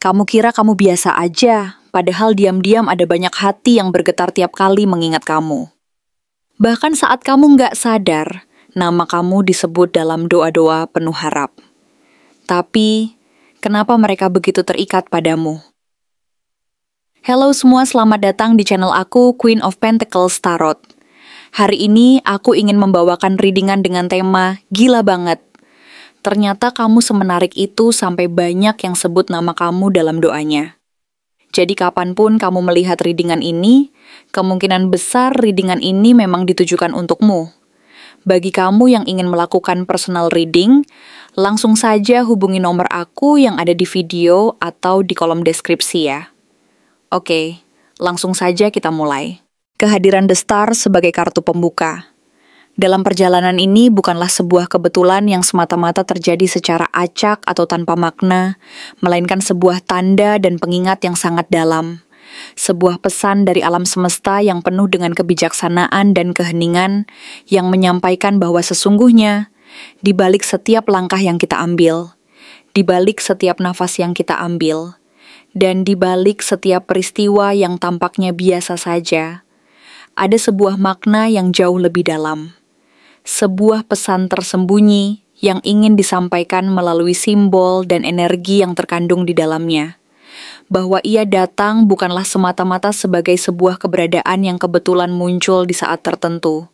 Kamu kira kamu biasa aja, padahal diam-diam ada banyak hati yang bergetar tiap kali mengingat kamu. Bahkan saat kamu nggak sadar, nama kamu disebut dalam doa-doa penuh harap. Tapi, kenapa mereka begitu terikat padamu? Halo semua, selamat datang di channel aku, Queen of Pentacles Tarot. Hari ini aku ingin membawakan readingan dengan tema Gila Banget. Ternyata kamu semenarik itu sampai banyak yang sebut nama kamu dalam doanya. Jadi kapanpun kamu melihat readingan ini, kemungkinan besar readingan ini memang ditujukan untukmu. Bagi kamu yang ingin melakukan personal reading, langsung saja hubungi nomor aku yang ada di video atau di kolom deskripsi ya. Oke, langsung saja kita mulai. Kehadiran The Star sebagai kartu pembuka. Dalam perjalanan ini bukanlah sebuah kebetulan yang semata-mata terjadi secara acak atau tanpa makna, melainkan sebuah tanda dan pengingat yang sangat dalam. Sebuah pesan dari alam semesta yang penuh dengan kebijaksanaan dan keheningan yang menyampaikan bahwa sesungguhnya, di balik setiap langkah yang kita ambil, di balik setiap nafas yang kita ambil, dan di balik setiap peristiwa yang tampaknya biasa saja, ada sebuah makna yang jauh lebih dalam. Sebuah pesan tersembunyi yang ingin disampaikan melalui simbol dan energi yang terkandung di dalamnya. Bahwa ia datang bukanlah semata-mata sebagai sebuah keberadaan yang kebetulan muncul di saat tertentu,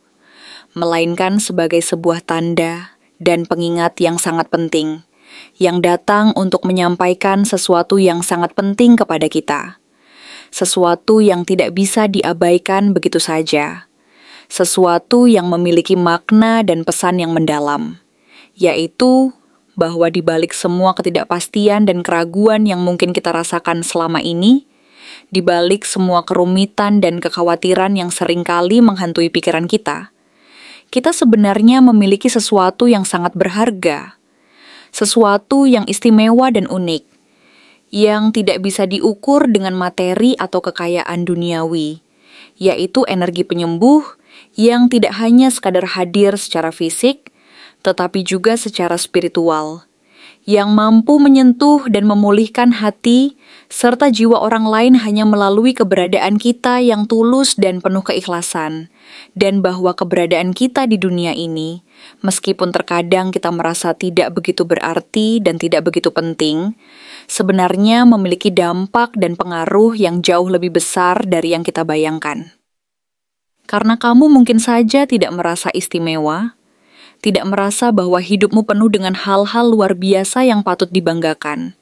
melainkan sebagai sebuah tanda dan pengingat yang sangat penting, yang datang untuk menyampaikan sesuatu yang sangat penting kepada kita. Sesuatu yang tidak bisa diabaikan begitu saja. Sesuatu yang memiliki makna dan pesan yang mendalam, yaitu bahwa di balik semua ketidakpastian dan keraguan yang mungkin kita rasakan selama ini, di balik semua kerumitan dan kekhawatiran yang seringkali menghantui pikiran kita sebenarnya memiliki sesuatu yang sangat berharga, sesuatu yang istimewa dan unik, yang tidak bisa diukur dengan materi atau kekayaan duniawi, yaitu energi penyembuh yang tidak hanya sekadar hadir secara fisik, tetapi juga secara spiritual, yang mampu menyentuh dan memulihkan hati serta jiwa orang lain hanya melalui keberadaan kita yang tulus dan penuh keikhlasan, dan bahwa keberadaan kita di dunia ini, meskipun terkadang kita merasa tidak begitu berarti dan tidak begitu penting, sebenarnya memiliki dampak dan pengaruh yang jauh lebih besar dari yang kita bayangkan. Karena kamu mungkin saja tidak merasa istimewa, tidak merasa bahwa hidupmu penuh dengan hal-hal luar biasa yang patut dibanggakan.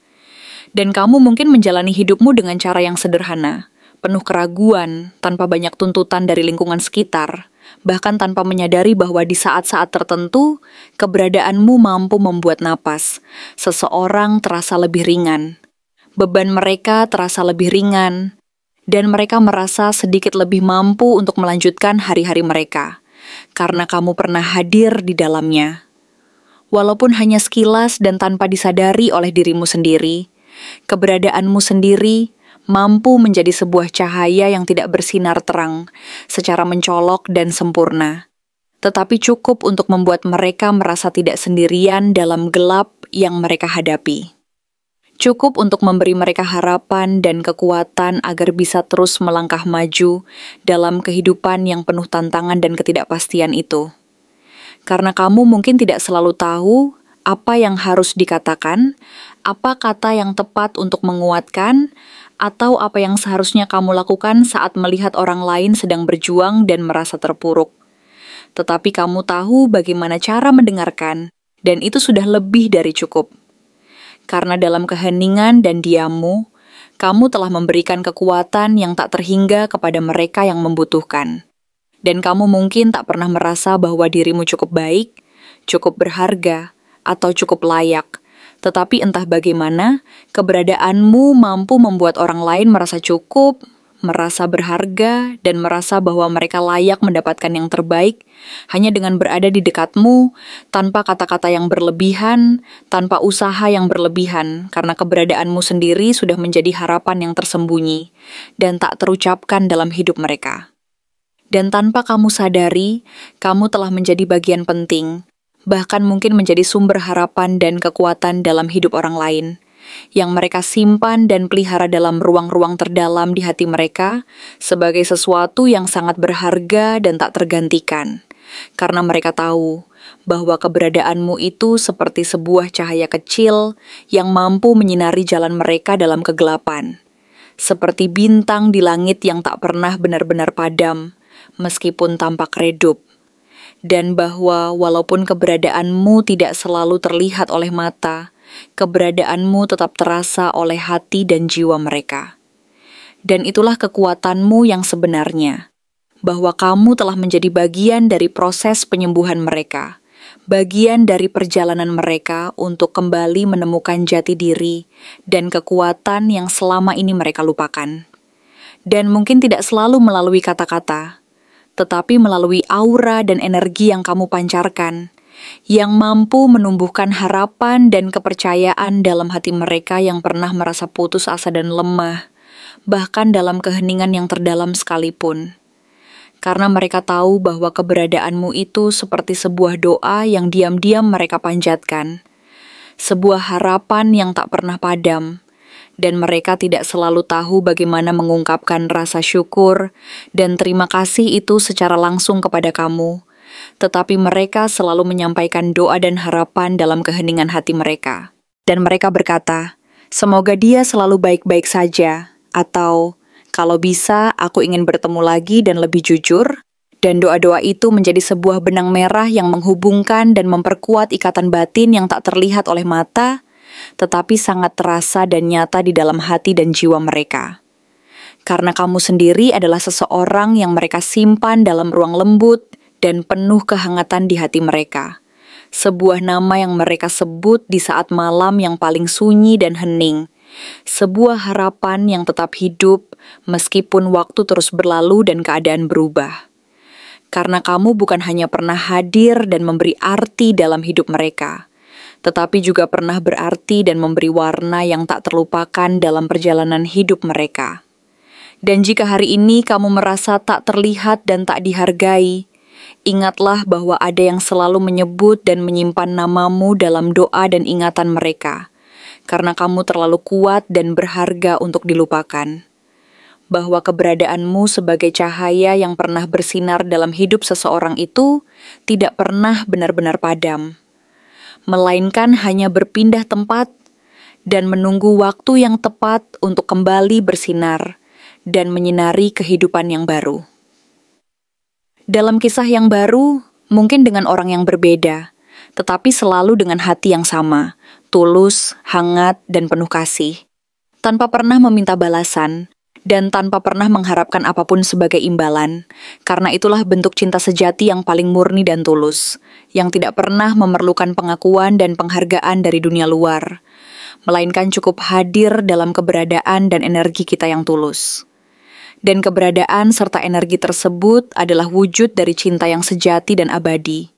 Dan kamu mungkin menjalani hidupmu dengan cara yang sederhana, penuh keraguan, tanpa banyak tuntutan dari lingkungan sekitar, bahkan tanpa menyadari bahwa di saat-saat tertentu, keberadaanmu mampu membuat napas seseorang terasa lebih ringan. Beban mereka terasa lebih ringan, dan mereka merasa sedikit lebih mampu untuk melanjutkan hari-hari mereka, karena kamu pernah hadir di dalamnya. Walaupun hanya sekilas dan tanpa disadari oleh dirimu sendiri, keberadaanmu sendiri mampu menjadi sebuah cahaya yang tidak bersinar terang, secara mencolok dan sempurna, tetapi cukup untuk membuat mereka merasa tidak sendirian dalam gelap yang mereka hadapi. Cukup untuk memberi mereka harapan dan kekuatan agar bisa terus melangkah maju dalam kehidupan yang penuh tantangan dan ketidakpastian itu. Karena kamu mungkin tidak selalu tahu apa yang harus dikatakan, apa kata yang tepat untuk menguatkan, atau apa yang seharusnya kamu lakukan saat melihat orang lain sedang berjuang dan merasa terpuruk. Tetapi kamu tahu bagaimana cara mendengarkan, dan itu sudah lebih dari cukup. Karena dalam keheningan dan diammu, kamu telah memberikan kekuatan yang tak terhingga kepada mereka yang membutuhkan. Dan kamu mungkin tak pernah merasa bahwa dirimu cukup baik, cukup berharga, atau cukup layak. Tetapi entah bagaimana, keberadaanmu mampu membuat orang lain merasa cukup, merasa berharga, dan merasa bahwa mereka layak mendapatkan yang terbaik hanya dengan berada di dekatmu, tanpa kata-kata yang berlebihan, tanpa usaha yang berlebihan, karena keberadaanmu sendiri sudah menjadi harapan yang tersembunyi dan tak terucapkan dalam hidup mereka. Dan tanpa kamu sadari, kamu telah menjadi bagian penting, bahkan mungkin menjadi sumber harapan dan kekuatan dalam hidup orang lain, yang mereka simpan dan pelihara dalam ruang-ruang terdalam di hati mereka sebagai sesuatu yang sangat berharga dan tak tergantikan. Karena mereka tahu bahwa keberadaanmu itu seperti sebuah cahaya kecil yang mampu menyinari jalan mereka dalam kegelapan. Seperti bintang di langit yang tak pernah benar-benar padam, meskipun tampak redup. Dan bahwa walaupun keberadaanmu tidak selalu terlihat oleh mata, keberadaanmu tetap terasa oleh hati dan jiwa mereka. Dan itulah kekuatanmu yang sebenarnya, bahwa kamu telah menjadi bagian dari proses penyembuhan mereka, bagian dari perjalanan mereka untuk kembali menemukan jati diri dan kekuatan yang selama ini mereka lupakan. Dan mungkin tidak selalu melalui kata-kata, tetapi melalui aura dan energi yang kamu pancarkan, yang mampu menumbuhkan harapan dan kepercayaan dalam hati mereka yang pernah merasa putus asa dan lemah, bahkan dalam keheningan yang terdalam sekalipun. Karena mereka tahu bahwa keberadaanmu itu seperti sebuah doa yang diam-diam mereka panjatkan, sebuah harapan yang tak pernah padam, dan mereka tidak selalu tahu bagaimana mengungkapkan rasa syukur dan terima kasih itu secara langsung kepada kamu, tetapi mereka selalu menyampaikan doa dan harapan dalam keheningan hati mereka. Dan mereka berkata, "Semoga dia selalu baik-baik saja," atau "Kalau bisa, aku ingin bertemu lagi dan lebih jujur," dan doa-doa itu menjadi sebuah benang merah yang menghubungkan dan memperkuat ikatan batin yang tak terlihat oleh mata, tetapi sangat terasa dan nyata di dalam hati dan jiwa mereka. Karena kamu sendiri adalah seseorang yang mereka simpan dalam ruang lembut dan penuh kehangatan di hati mereka. Sebuah nama yang mereka sebut di saat malam yang paling sunyi dan hening. Sebuah harapan yang tetap hidup meskipun waktu terus berlalu dan keadaan berubah. Karena kamu bukan hanya pernah hadir dan memberi arti dalam hidup mereka, tetapi juga pernah berarti dan memberi warna yang tak terlupakan dalam perjalanan hidup mereka. Dan jika hari ini kamu merasa tak terlihat dan tak dihargai, ingatlah bahwa ada yang selalu menyebut dan menyimpan namamu dalam doa dan ingatan mereka, karena kamu terlalu kuat dan berharga untuk dilupakan. Bahwa keberadaanmu sebagai cahaya yang pernah bersinar dalam hidup seseorang itu tidak pernah benar-benar padam, melainkan hanya berpindah tempat dan menunggu waktu yang tepat untuk kembali bersinar dan menyinari kehidupan yang baru. Dalam kisah yang baru, mungkin dengan orang yang berbeda, tetapi selalu dengan hati yang sama, tulus, hangat, dan penuh kasih, tanpa pernah meminta balasan, dan tanpa pernah mengharapkan apapun sebagai imbalan, karena itulah bentuk cinta sejati yang paling murni dan tulus, yang tidak pernah memerlukan pengakuan dan penghargaan dari dunia luar, melainkan cukup hadir dalam keberadaan dan energi kita yang tulus. Dan keberadaan serta energi tersebut adalah wujud dari cinta yang sejati dan abadi,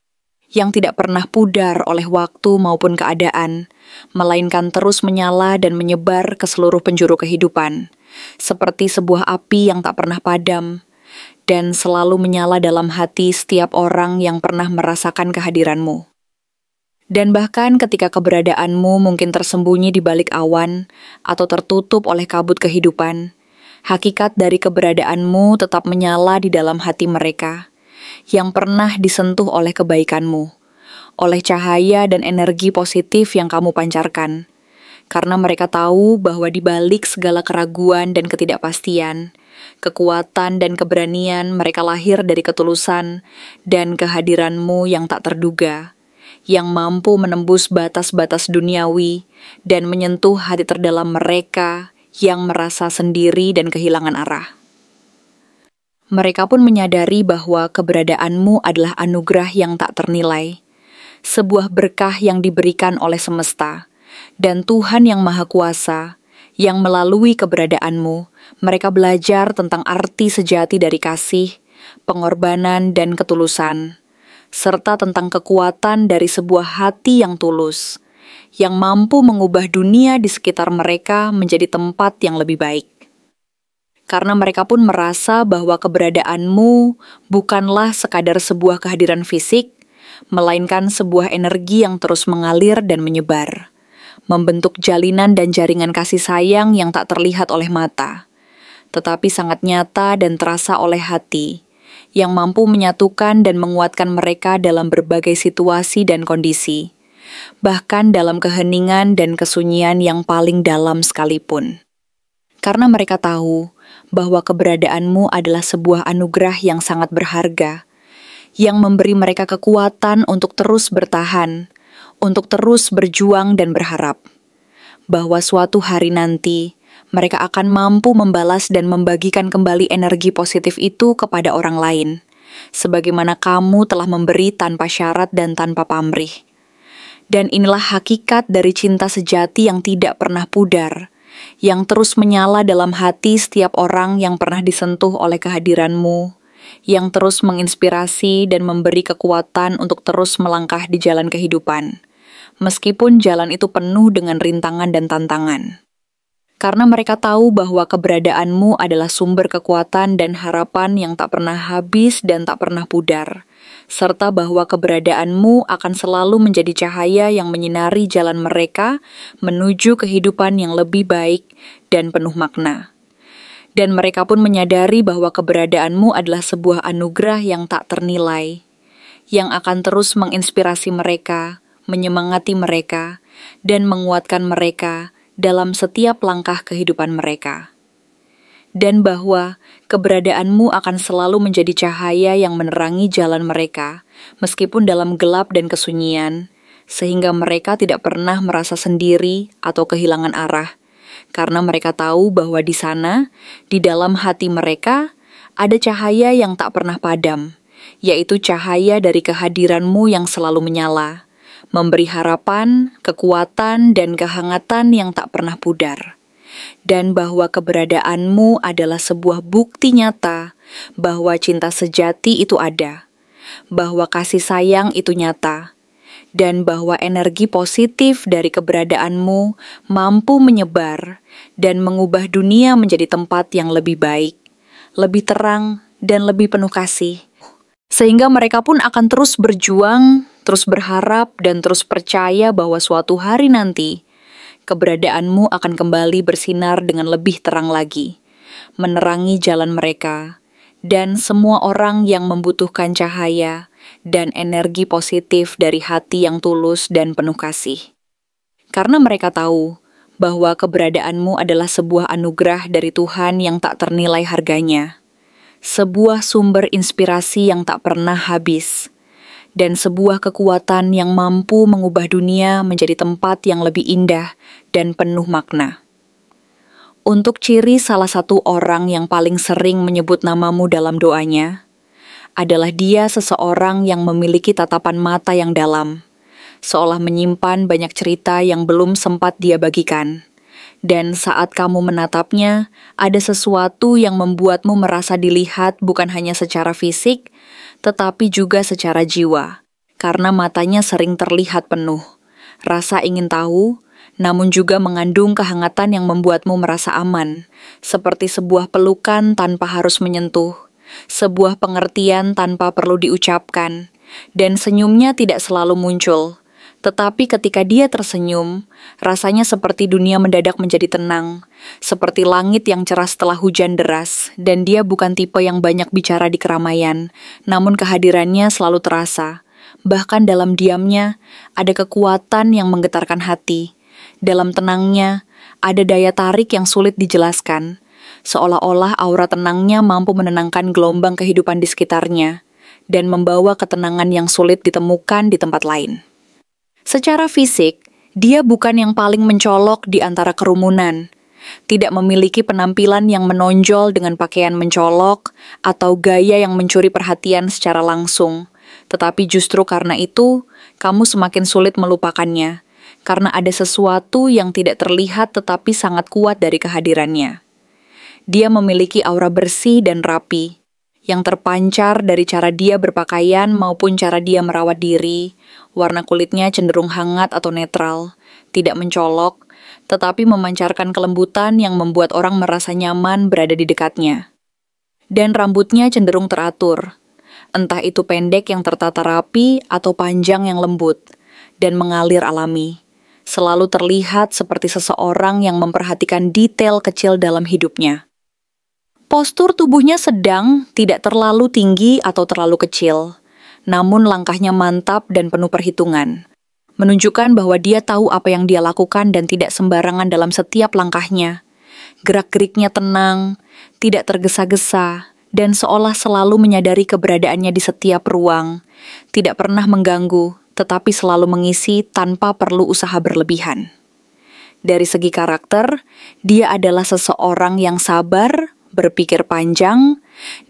yang tidak pernah pudar oleh waktu maupun keadaan, melainkan terus menyala dan menyebar ke seluruh penjuru kehidupan, seperti sebuah api yang tak pernah padam, dan selalu menyala dalam hati setiap orang yang pernah merasakan kehadiranmu. Dan bahkan ketika keberadaanmu mungkin tersembunyi di balik awan atau tertutup oleh kabut kehidupan, hakikat dari keberadaanmu tetap menyala di dalam hati mereka, yang pernah disentuh oleh kebaikanmu, oleh cahaya dan energi positif yang kamu pancarkan, karena mereka tahu bahwa di balik segala keraguan dan ketidakpastian, kekuatan dan keberanian mereka lahir dari ketulusan dan kehadiranmu yang tak terduga, yang mampu menembus batas-batas duniawi dan menyentuh hati terdalam mereka yang merasa sendiri dan kehilangan arah. Mereka pun menyadari bahwa keberadaanmu adalah anugerah yang tak ternilai, sebuah berkah yang diberikan oleh semesta, dan Tuhan yang Maha Kuasa, yang melalui keberadaanmu, mereka belajar tentang arti sejati dari kasih, pengorbanan, dan ketulusan, serta tentang kekuatan dari sebuah hati yang tulus, yang mampu mengubah dunia di sekitar mereka menjadi tempat yang lebih baik. Karena mereka pun merasa bahwa keberadaanmu bukanlah sekadar sebuah kehadiran fisik, melainkan sebuah energi yang terus mengalir dan menyebar, membentuk jalinan dan jaringan kasih sayang yang tak terlihat oleh mata, tetapi sangat nyata dan terasa oleh hati, yang mampu menyatukan dan menguatkan mereka dalam berbagai situasi dan kondisi, bahkan dalam keheningan dan kesunyian yang paling dalam sekalipun. Karena mereka tahu bahwa keberadaanmu adalah sebuah anugerah yang sangat berharga, yang memberi mereka kekuatan untuk terus bertahan, untuk terus berjuang dan berharap, bahwa suatu hari nanti mereka akan mampu membalas dan membagikan kembali energi positif itu kepada orang lain, sebagaimana kamu telah memberi tanpa syarat dan tanpa pamrih. Dan inilah hakikat dari cinta sejati yang tidak pernah pudar, yang terus menyala dalam hati setiap orang yang pernah disentuh oleh kehadiranmu, yang terus menginspirasi dan memberi kekuatan untuk terus melangkah di jalan kehidupan, meskipun jalan itu penuh dengan rintangan dan tantangan. Karena mereka tahu bahwa keberadaanmu adalah sumber kekuatan dan harapan yang tak pernah habis dan tak pernah pudar, serta bahwa keberadaanmu akan selalu menjadi cahaya yang menyinari jalan mereka menuju kehidupan yang lebih baik dan penuh makna. Dan mereka pun menyadari bahwa keberadaanmu adalah sebuah anugerah yang tak ternilai, yang akan terus menginspirasi mereka, menyemangati mereka, dan menguatkan mereka dalam setiap langkah kehidupan mereka. Dan bahwa keberadaanmu akan selalu menjadi cahaya yang menerangi jalan mereka, meskipun dalam gelap dan kesunyian, sehingga mereka tidak pernah merasa sendiri atau kehilangan arah, karena mereka tahu bahwa di sana, di dalam hati mereka, ada cahaya yang tak pernah padam, yaitu cahaya dari kehadiranmu yang selalu menyala, memberi harapan, kekuatan, dan kehangatan yang tak pernah pudar. Dan bahwa keberadaanmu adalah sebuah bukti nyata bahwa cinta sejati itu ada, bahwa kasih sayang itu nyata, dan bahwa energi positif dari keberadaanmu mampu menyebar dan mengubah dunia menjadi tempat yang lebih baik, lebih terang, dan lebih penuh kasih. Sehingga mereka pun akan terus berjuang, terus berharap, dan terus percaya bahwa suatu hari nanti, keberadaanmu akan kembali bersinar dengan lebih terang lagi, menerangi jalan mereka, dan semua orang yang membutuhkan cahaya dan energi positif dari hati yang tulus dan penuh kasih. Karena mereka tahu bahwa keberadaanmu adalah sebuah anugerah dari Tuhan yang tak ternilai harganya, sebuah sumber inspirasi yang tak pernah habis, dan sebuah kekuatan yang mampu mengubah dunia menjadi tempat yang lebih indah dan penuh makna. Untuk ciri salah satu orang yang paling sering menyebut namamu dalam doanya, adalah dia seseorang yang memiliki tatapan mata yang dalam, seolah menyimpan banyak cerita yang belum sempat dia bagikan. Dan saat kamu menatapnya, ada sesuatu yang membuatmu merasa dilihat bukan hanya secara fisik, tetapi juga secara jiwa, karena matanya sering terlihat penuh, rasa ingin tahu, namun juga mengandung kehangatan yang membuatmu merasa aman, seperti sebuah pelukan tanpa harus menyentuh, sebuah pengertian tanpa perlu diucapkan, dan senyumnya tidak selalu muncul. Tetapi ketika dia tersenyum, rasanya seperti dunia mendadak menjadi tenang, seperti langit yang cerah setelah hujan deras, dan dia bukan tipe yang banyak bicara di keramaian, namun kehadirannya selalu terasa. Bahkan dalam diamnya, ada kekuatan yang menggetarkan hati. Dalam tenangnya, ada daya tarik yang sulit dijelaskan, seolah-olah aura tenangnya mampu menenangkan gelombang kehidupan di sekitarnya, dan membawa ketenangan yang sulit ditemukan di tempat lain. Secara fisik, dia bukan yang paling mencolok di antara kerumunan, tidak memiliki penampilan yang menonjol dengan pakaian mencolok atau gaya yang mencuri perhatian secara langsung, tetapi justru karena itu, kamu semakin sulit melupakannya, karena ada sesuatu yang tidak terlihat tetapi sangat kuat dari kehadirannya. Dia memiliki aura bersih dan rapi, yang terpancar dari cara dia berpakaian maupun cara dia merawat diri. Warna kulitnya cenderung hangat atau netral, tidak mencolok, tetapi memancarkan kelembutan yang membuat orang merasa nyaman berada di dekatnya. Dan rambutnya cenderung teratur, entah itu pendek yang tertata rapi atau panjang yang lembut, dan mengalir alami. selalu terlihat seperti seseorang yang memperhatikan detail kecil dalam hidupnya. Postur tubuhnya sedang, tidak terlalu tinggi atau terlalu kecil, namun langkahnya mantap dan penuh perhitungan, menunjukkan bahwa dia tahu apa yang dia lakukan dan tidak sembarangan dalam setiap langkahnya. Gerak-geriknya tenang, tidak tergesa-gesa, dan seolah selalu menyadari keberadaannya di setiap ruang, tidak pernah mengganggu, tetapi selalu mengisi tanpa perlu usaha berlebihan. Dari segi karakter, dia adalah seseorang yang sabar, berpikir panjang,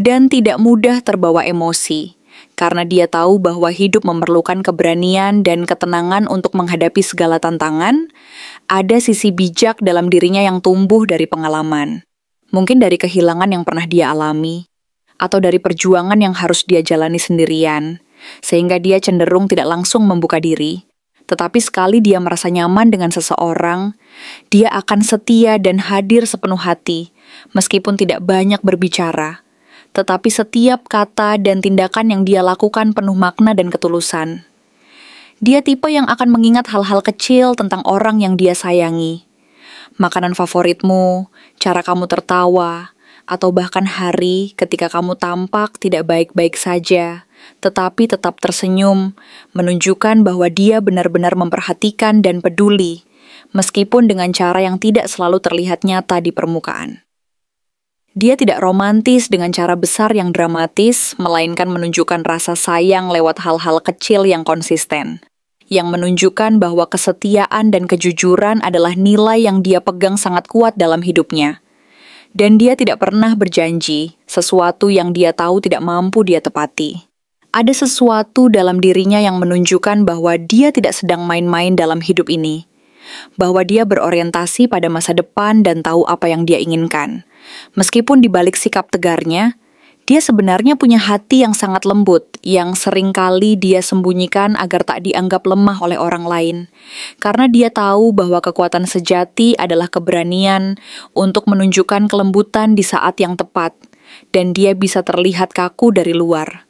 dan tidak mudah terbawa emosi, karena dia tahu bahwa hidup memerlukan keberanian dan ketenangan untuk menghadapi segala tantangan. Ada sisi bijak dalam dirinya yang tumbuh dari pengalaman, mungkin dari kehilangan yang pernah dia alami, atau dari perjuangan yang harus dia jalani sendirian, sehingga dia cenderung tidak langsung membuka diri. Tetapi sekali dia merasa nyaman dengan seseorang, dia akan setia dan hadir sepenuh hati, meskipun tidak banyak berbicara. Tetapi setiap kata dan tindakan yang dia lakukan penuh makna dan ketulusan. Dia tipe yang akan mengingat hal-hal kecil tentang orang yang dia sayangi. Makanan favoritmu, cara kamu tertawa, atau bahkan hari ketika kamu tampak tidak baik-baik saja, tetapi tetap tersenyum, menunjukkan bahwa dia benar-benar memperhatikan dan peduli, meskipun dengan cara yang tidak selalu terlihat nyata di permukaan. Dia tidak romantis dengan cara besar yang dramatis, melainkan menunjukkan rasa sayang lewat hal-hal kecil yang konsisten, yang menunjukkan bahwa kesetiaan dan kejujuran adalah nilai yang dia pegang sangat kuat dalam hidupnya. Dan dia tidak pernah berjanji sesuatu yang dia tahu tidak mampu dia tepati. Ada sesuatu dalam dirinya yang menunjukkan bahwa dia tidak sedang main-main dalam hidup ini, bahwa dia berorientasi pada masa depan dan tahu apa yang dia inginkan. Meskipun di balik sikap tegarnya, dia sebenarnya punya hati yang sangat lembut, yang seringkali dia sembunyikan agar tak dianggap lemah oleh orang lain. Karena dia tahu bahwa kekuatan sejati adalah keberanian untuk menunjukkan kelembutan di saat yang tepat, dan dia bisa terlihat kaku dari luar.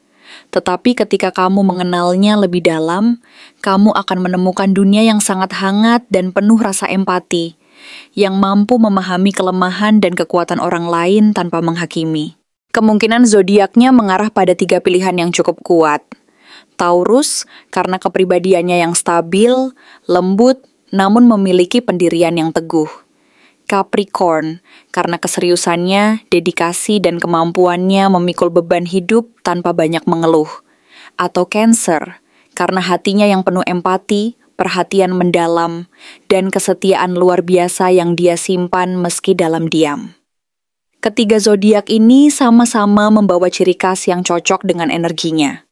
Tetapi ketika kamu mengenalnya lebih dalam, kamu akan menemukan dunia yang sangat hangat dan penuh rasa empati, yang mampu memahami kelemahan dan kekuatan orang lain tanpa menghakimi. Kemungkinan zodiaknya mengarah pada 3 pilihan yang cukup kuat. Taurus, karena kepribadiannya yang stabil, lembut, namun memiliki pendirian yang teguh. Capricorn, karena keseriusannya, dedikasi, dan kemampuannya memikul beban hidup tanpa banyak mengeluh. Atau Cancer, karena hatinya yang penuh empati, perhatian mendalam, dan kesetiaan luar biasa yang dia simpan meski dalam diam. Ketiga zodiak ini sama-sama membawa ciri khas yang cocok dengan energinya.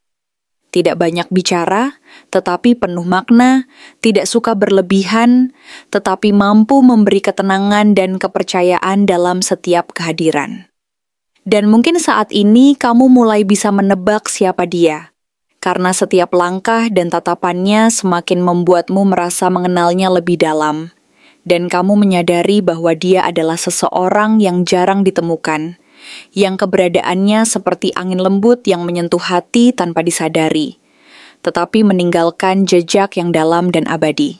Tidak banyak bicara, tetapi penuh makna, tidak suka berlebihan, tetapi mampu memberi ketenangan dan kepercayaan dalam setiap kehadiran. Dan mungkin saat ini kamu mulai bisa menebak siapa dia, karena setiap langkah dan tatapannya semakin membuatmu merasa mengenalnya lebih dalam, dan kamu menyadari bahwa dia adalah seseorang yang jarang ditemukan, yang keberadaannya seperti angin lembut yang menyentuh hati tanpa disadari, tetapi meninggalkan jejak yang dalam dan abadi.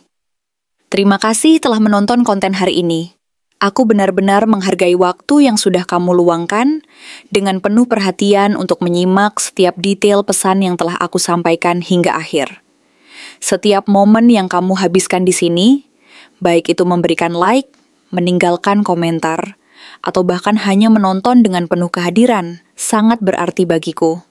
Terima kasih telah menonton konten hari ini. Aku benar-benar menghargai waktu yang sudah kamu luangkan dengan penuh perhatian untuk menyimak setiap detail pesan yang telah aku sampaikan hingga akhir. Setiap momen yang kamu habiskan di sini, baik itu memberikan like, meninggalkan komentar, atau bahkan hanya menonton dengan penuh kehadiran, sangat berarti bagiku.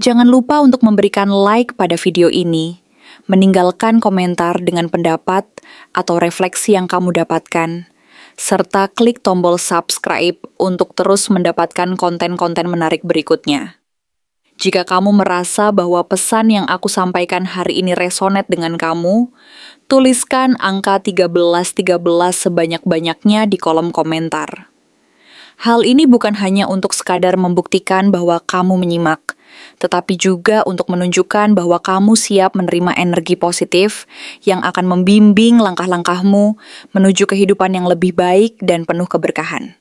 Jangan lupa untuk memberikan like pada video ini, meninggalkan komentar dengan pendapat atau refleksi yang kamu dapatkan, serta klik tombol subscribe untuk terus mendapatkan konten-konten menarik berikutnya. Jika kamu merasa bahwa pesan yang aku sampaikan hari ini resonate dengan kamu, tuliskan angka 1313 sebanyak-banyaknya di kolom komentar. Hal ini bukan hanya untuk sekadar membuktikan bahwa kamu menyimak, tetapi juga untuk menunjukkan bahwa kamu siap menerima energi positif yang akan membimbing langkah-langkahmu menuju kehidupan yang lebih baik dan penuh keberkahan.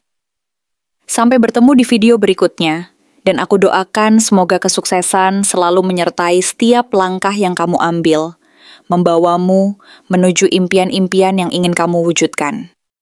Sampai bertemu di video berikutnya, dan aku doakan semoga kesuksesan selalu menyertai setiap langkah yang kamu ambil, membawamu menuju impian-impian yang ingin kamu wujudkan.